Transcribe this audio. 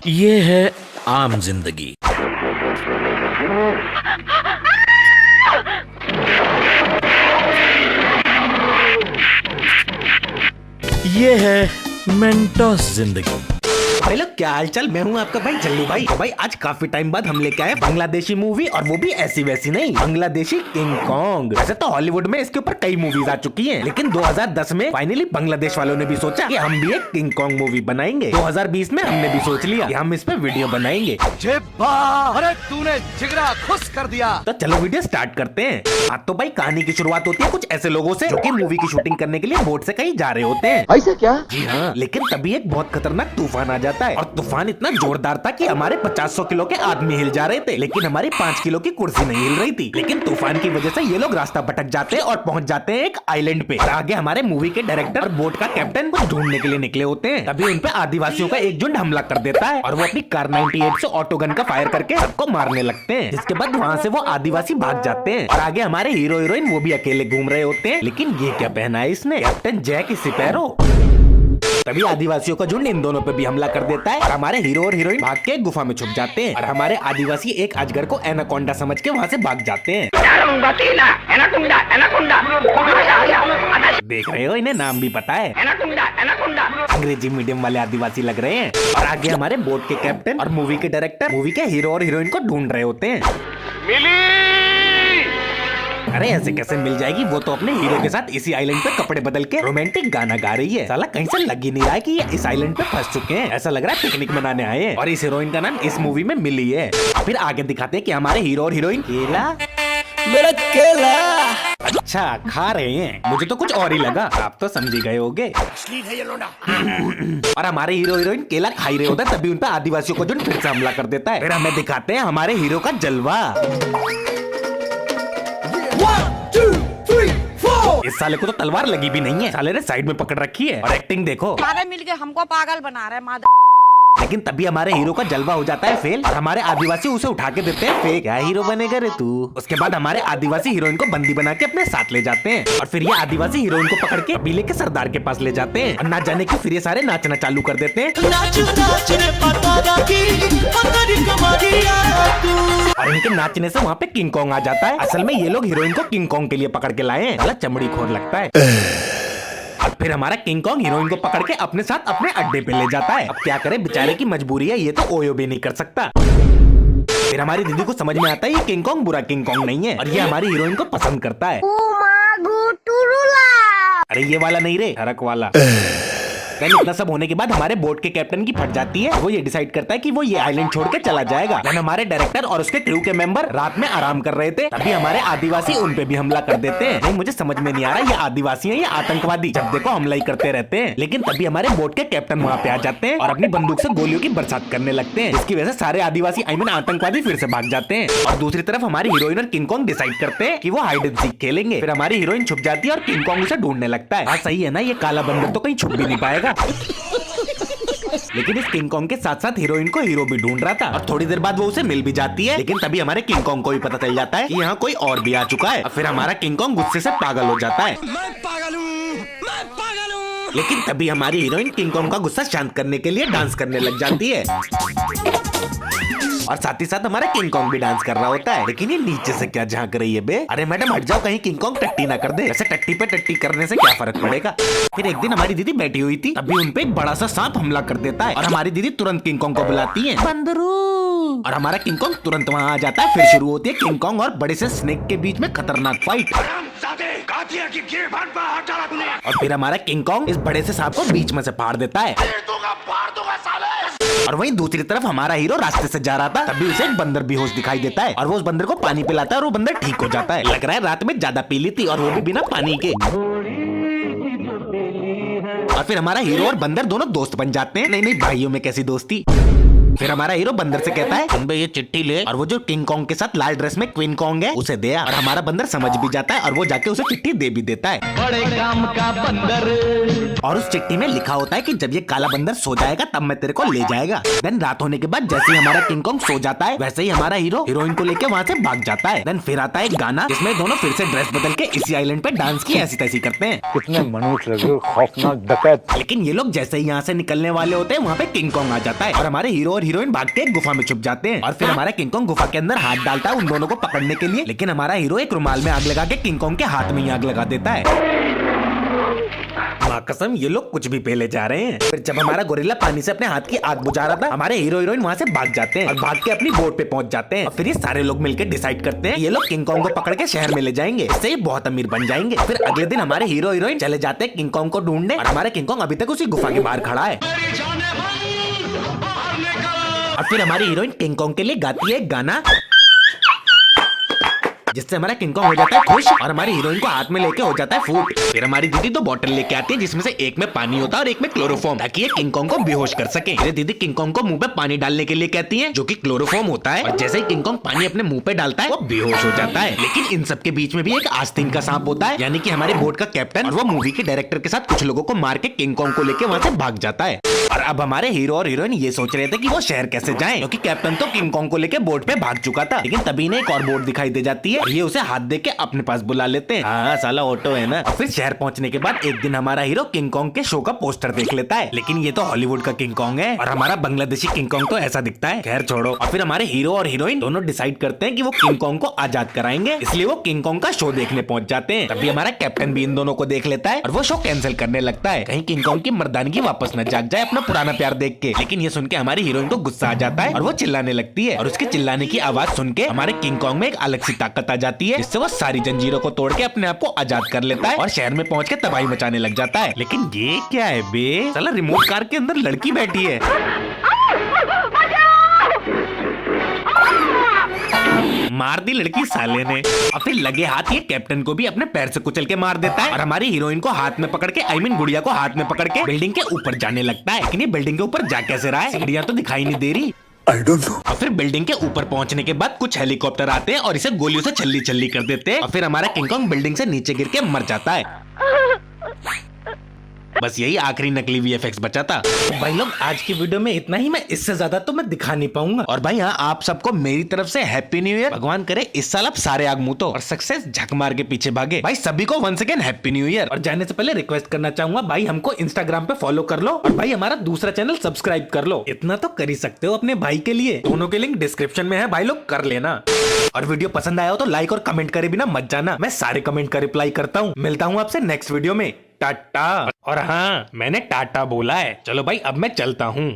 ये है आम जिंदगी। ये है मेंटोस जिंदगी। भाई लोग क्या हालचाल। मैं हूँ आपका भाई जल्लू भाई। तो भाई आज काफी टाइम बाद हम लेके आए बांग्लादेशी मूवी, और वो भी ऐसी वैसी नहीं, बांग्लादेशी किंग कॉन्ग। वैसे तो हॉलीवुड में इसके ऊपर कई मूवीज आ चुकी हैं, लेकिन 2010 में फाइनली बांग्लादेश वालों ने भी सोचा कि हम भी एक किंग कॉन्ग मूवी बनाएंगे। 2020 में हमने भी सोच लिया कि हम इस पे वीडियो बनाएंगे। अरे तूने जिगरा खुश कर दिया। तो चलो वीडियो स्टार्ट करते हैं। आज तो भाई कहानी की शुरुआत होती है कुछ ऐसे लोगों से जो कि मूवी की शूटिंग करने के लिए बोट से कहीं जा रहे होते हैं। ऐसा क्या? जी हाँ, लेकिन तभी एक बहुत खतरनाक तूफान आ जाता है, और तूफान इतना जोरदार था कि हमारे 50-100 किलो के आदमी हिल जा रहे थे, लेकिन हमारी 5 किलो की कुर्सी नहीं हिल रही थी। लेकिन तूफान की वजह से ये लोग रास्ता भटक जाते हैं और पहुंच जाते हैं एक आइलैंड पे। और आगे हमारे मूवी के डायरेक्टर और बोट का कैप्टन कुछ ढूंढने के लिए निकले होते हैं। तभी उन पे आदिवासियों का एक झुंड हमला कर देता है, और वो अपनी कार 98 से ऑटो गन का फायर करके सबको मारने लगते हैं। जिसके बाद वहाँ से वो आदिवासी भाग जाते हैं, और आगे हमारे हीरो हीरोइन वो भी अकेले घूम रहे होते हैं। लेकिन ये क्या पहना है इसने, कैप्टन जैक स्पैरो। तभी आदिवासियों का झुंड इन दोनों पे भी हमला कर देता है, और हमारे हीरो और हीरोइन भाग के गुफा में छुप जाते हैं। और हमारे आदिवासी एक अजगर को एनाकोंडा समझ के वहाँ से भाग जाते हैं। देख रहे हो, इन्हें नाम भी पता है। अंग्रेजी मीडियम वाले आदिवासी लग रहे हैं। और आगे हमारे बोट के कैप्टन और मूवी के डायरेक्टर मूवी के हीरो और हीरोइन को ढूंढ रहे होते हैं। अरे ऐसे कैसे मिल जाएगी, वो तो अपने हीरो के साथ इसी आइलैंड पे कपड़े बदल के रोमांटिक गाना गा रही है। साला कहीं से लग ही नहीं रहा है कि ये इस आइलैंड पे फंस चुके हैं। ऐसा लग रहा है पिकनिक मनाने आए हैं। और इस हीरोइन का नाम इस मूवी में मिली है। फिर आगे दिखाते हैं कि हमारे हीरो और हीरोइन केला, मेरा केला। अच्छा खा रहे हैं, मुझे तो कुछ और ही लगा। आप तो समझी गए होगे। और हमारे हीरो हीरोइन केला खा ही रहे होते हैं, तभी उन पे आदिवासियों को जो फिर से हमला कर देता है। फिर हमें दिखाते हैं हमारे हीरो का जलवा। इस साले को तो तलवार लगी भी नहीं है, साले ने साइड में पकड़ रखी है। और एक्टिंग देखो, सारे मिलके हमको पागल बना रहे हैं। लेकिन तभी हमारे हीरो का जलवा हो जाता है फेल, और हमारे आदिवासी उसे उठा के देते हैं फेक। क्या हीरो बनेगा रे तू। उसके बाद हमारे आदिवासी हीरोइन को बंदी बना के अपने साथ ले जाते हैं, और फिर ये आदिवासी हीरोइन को पकड़ के कबीले के सरदार के पास ले जाते हैं। और ना जाने की फिर ये सारे नाचना चालू कर देते हैं। और इनके नाचने से वहाँ पे किंग कॉन्ग आ जाता है। असल में ये लोग हीरोइन को किंग कॉन्ग के लिए पकड़ के लाए हैं। साला चमड़ी खोर लगता है। और फिर हमारा किंग कॉन्ग हीरोइन को पकड़ के अपने साथ अपने अड्डे पे ले जाता है। अब क्या करे, बेचारे की मजबूरी है, ये तो ओयो भी नहीं कर सकता। फिर हमारी दीदी को समझ में आता है ये किंग कॉन्ग बुरा किंग कॉन्ग नहीं है, और ये हमारी हीरोइन को पसंद करता है। अरे ये वाला नहीं रे, हरक वाला। देन इतना सब होने के बाद हमारे बोट के कैप्टन की फट जाती है। वो ये डिसाइड करता है कि वो ये आइलैंड छोड़ के चला जाएगा। देन हमारे डायरेक्टर और उसके क्रू के मेंबर रात में आराम कर रहे थे, तभी हमारे आदिवासी उन पे भी हमला कर देते हैं। नहीं मुझे समझ में नहीं आ रहा ये आदिवासी हैं या आतंकवादी, जब देखो हमला ही करते रहते हैं। लेकिन तभी हमारे बोट के कैप्टन वहाँ पे आ जाते हैं और अपनी बंदूक से गोलियों की बरसात करने लगते हैं, जिसकी वजह से सारे आदिवासी आई मीन आतंकवादी फिर से भाग जाते हैं। और दूसरी तरफ हमारी हीरोइन और किंग कॉन्ग डिसाइड करते हैं कि वो हाइड एंड सीक खेलेंगे। फिर हमारी हीरोइन छुप जाती है और किंग कॉन्ग उसे ढूंढने लगता है। हाँ सही है ना, ये काला बंदर तो कहीं छुप भी नहीं पाएगा। लेकिन इस किंग कॉन्ग के साथ साथ हीरोइन को हीरो भी ढूंढ रहा था, और थोड़ी देर बाद वो उसे मिल भी जाती है। लेकिन तभी हमारे किंग कॉन्ग को भी पता चल जाता है कि यहाँ कोई और भी आ चुका है। और फिर हमारा किंग कॉन्ग गुस्से से पागल हो जाता है। मैं पागल हूँ। लेकिन तभी हमारी हीरोइन किंग कॉन्ग का गुस्सा शांत करने के लिए डांस करने लग जाती है, और साथ ही साथ हमारा किंग कॉन्ग भी डांस कर रहा होता है। लेकिन ये नीचे से क्या झांक रही है बे। अरे मैडम हट जाओ, कहीं किंग कॉन्ग टट्टी ना कर दे। वैसे टट्टी पे टट्टी करने से क्या फर्क पड़ेगा। फिर एक दिन हमारी दीदी बैठी हुई थी, तभी उनपे एक बड़ा सा सांप हमला कर देता है, और हमारी दीदी तुरंत किंग कॉन्ग को बुलाती है, बंदरू। और हमारा किंग कॉन्ग तुरंत वहाँ आ जाता है। फिर शुरू होती है किंग कॉन्ग और बड़े से स्नेक के बीच में खतरनाक फाइट। और फिर हमारा किंग कॉन्ग इस बड़े से सांप को बीच में से फाड़ देता है। और वहीं दूसरी तरफ हमारा हीरो रास्ते से जा रहा था, तभी उसे एक बंदर बेहोश दिखाई देता है, और वो उस बंदर को पानी पिलाता है, और वो बंदर ठीक हो जाता है। लग रहा है रात में ज्यादा पी ली थी, और वो भी बिना पानी के। और फिर हमारा हीरो और बंदर दोनों दोस्त बन जाते हैं। नहीं भाइयों में कैसी दोस्ती। फिर हमारा हीरो बंदर से कहता है तुम ये चिट्ठी ले, और वो जो किंग कॉन्ग के साथ लाल ड्रेस में क्वीन कॉन्ग है उसे दे। और हमारा बंदर समझ भी जाता है, और वो जाके उसे चिट्ठी दे भी देता है। बड़े काम का बंदर। और उस चिट्ठी में लिखा होता है कि जब ये काला बंदर सो जाएगा तब मैं तेरे को ले जाएगा। देन रात होने के बाद जैसे ही हमारा किंग कॉन्ग सो जाता है, वैसे ही हमारा हीरो हीरोइन को लेके वहाँ से भाग जाता है। देन फिर आता है एक गाना जिसमें दोनों फिर से ड्रेस बदल के इसी आइलैंड पे डांस की ऐसी तैसी करते हैं। कितने मनुष्य लगे, खौफनाक डकैत। लेकिन ये लोग जैसे ही यहाँ से निकलने वाले होते हैं, वहाँ पे किंग कॉन्ग आ जाता है, और हमारे हीरो और हीरोइन भाग के एक गुफा में छुप जाते हैं और फिर हमारा किंग कॉन्ग गुफा के अंदर हाथ डालता है उन दोनों को पकड़ने के लिए, लेकिन हमारा हीरो एक रुमाल में आग लगा के किंग कॉन्ग के हाथ में ही आग लगा देता है। माँ कसम ये लोग कुछ भी पहले जा रहे हैं। फिर जब हमारा गोरिल्ला पानी से अपने हाथ की आग बुझा रहा था, हमारे हीरो हीरोइन वहाँ से भाग जाते हैं और भाग के अपनी बोट पे पहुंच जाते हैं। और फिर ये सारे लोग मिलकर डिसाइड करते हैं ये लोग किंग कॉन्ग को पकड़ के शहर में ले जाएंगे, इससे ये बहुत अमीर बन जाएंगे। फिर अगले दिन हमारे हीरो हीरोइन चले जाते हैं किंग कॉन्ग को ढूंढने और हमारा किंग कॉन्ग अभी तक उसी गुफा के बाहर खड़ा है। और फिर हमारी हीरोइन किंग कॉन्ग के लिए गाती है एक गाना जिससे हमारा किंग कॉन्ग हो जाता है खुश और हमारी हीरोइन को हाथ में लेके हो जाता है फूट। फिर हमारी दीदी दो बोतल लेके आती है जिसमें से एक में पानी होता है और एक में क्लोरोफॉर्म, ताकि ये किंग कॉन्ग को बेहोश कर सके। मेरी दीदी किंग कॉन्ग को मुंह पे पानी डालने के लिए कहती है जो कि क्लोरोफॉर्म होता है, और जैसे ही किंग कॉन्ग पानी अपने मुंह पे डालता है वो बेहोश हो जाता है। लेकिन इन सब के बीच में भी एक आस्तीन का सांप होता है, यानी कि हमारे बोट का कैप्टन, और वो मूवी के डायरेक्टर के साथ कुछ लोगों को मार के किंग कॉन्ग को लेके वहाँ से भाग जाता है। और अब हमारे हीरो और हीरोइन ये सोच रहे थे कि वो शहर कैसे जाएं, क्योंकि कैप्टन तो किंग कॉन्ग को लेके बोट पे भाग चुका था। लेकिन तभी ने एक और बोट दिखाई दे जाती है और ये उसे हाथ दे के अपने पास बुला लेते हैं। हाँ साला ऑटो है ना। और फिर शहर पहुंचने के बाद एक दिन हमारा हीरो किंग कॉन्ग के शो का पोस्टर देख लेता है, लेकिन ये तो हॉलीवुड का किंग कॉन्ग है और हमारा बांग्लादेशी किंग कॉन्ग तो ऐसा दिखता है। खैर छोड़ो। और फिर हमारे हीरो और हीरोइन दोनों डिसाइड करते हैं कि वो किंग कॉन्ग को आजाद कराएंगे, इसलिए वो किंग कॉन्ग का शो देखने पहुंच जाते हैं। तभी हमारा कैप्टन भी इन दोनों को देख लेता है और वो शो कैंसिल करने लगता है, कहीं किंग कॉन्ग की मर्दानगी वापस न जाग जाए अपना पुराना प्यार देख के। लेकिन ये सुन के हमारी हीरोइन को गुस्सा आ जाता है और वो चिल्लाने लगती है, और उसके चिल्लाने की आवाज सुन के हमारे किंग कॉन्ग में एक अलग सी ताकत आ जाती है, जिससे वो सारी जंजीरों को तोड़ के अपने आप को आजाद कर लेता है और शहर में पहुंच के तबाही मचाने लग जाता है। लेकिन ये क्या है बे, साला रिमोट कार के अंदर लड़की बैठी है। मार दी लड़की साले ने। और फिर लगे हाथ ये कैप्टन को भी अपने पैर से कुचल के मार देता है और हमारी हीरोइन को हाथ में पकड़ के, आई मीन गुड़िया को हाथ में पकड़ के बिल्डिंग के ऊपर जाने लगता है। लेकिन ये बिल्डिंग के ऊपर जा कैसे रहा है, सीढ़ियां तो दिखाई नहीं दे रही। I don't know. और फिर बिल्डिंग के ऊपर पहुंचने के बाद कुछ हेलीकॉप्टर आते हैं और इसे गोलियों से छल्ली छल्ली कर देते हैं और फिर हमारा किंग कॉन्ग बिल्डिंग से नीचे गिर के मर जाता है। बस यही आखिरी नकली वीएफएक्स बचा था। भाई लोग आज की वीडियो में इतना ही, मैं इससे ज्यादा तो मैं दिखा नहीं पाऊंगा। और भाई हाँ, आप सबको मेरी तरफ से हैप्पी न्यू ईयर। भगवान करे इस साल आप सारे आग मुतो और सक्सेस झक मार के पीछे भागे। भाई सभी को once again happy new year. और जाने से पहले रिक्वेस्ट करना चाहूंगा, भाई हमको इंस्टाग्राम पे फॉलो कर लो और भाई हमारा दूसरा चैनल सब्सक्राइब कर लो। इतना तो कर ही सकते हो अपने भाई के लिए, दोनों के लिंक डिस्क्रिप्शन में है, भाई लोग कर लेना। और वीडियो पसंद आया हो तो लाइक और कमेंट करे बिना मत जाना, मैं सारे कमेंट का रिप्लाई करता हूँ। मिलता हूँ आपसे नेक्स्ट वीडियो में। टाटा। और हाँ, मैंने टाटा बोला है। चलो भाई अब मैं चलता हूँ।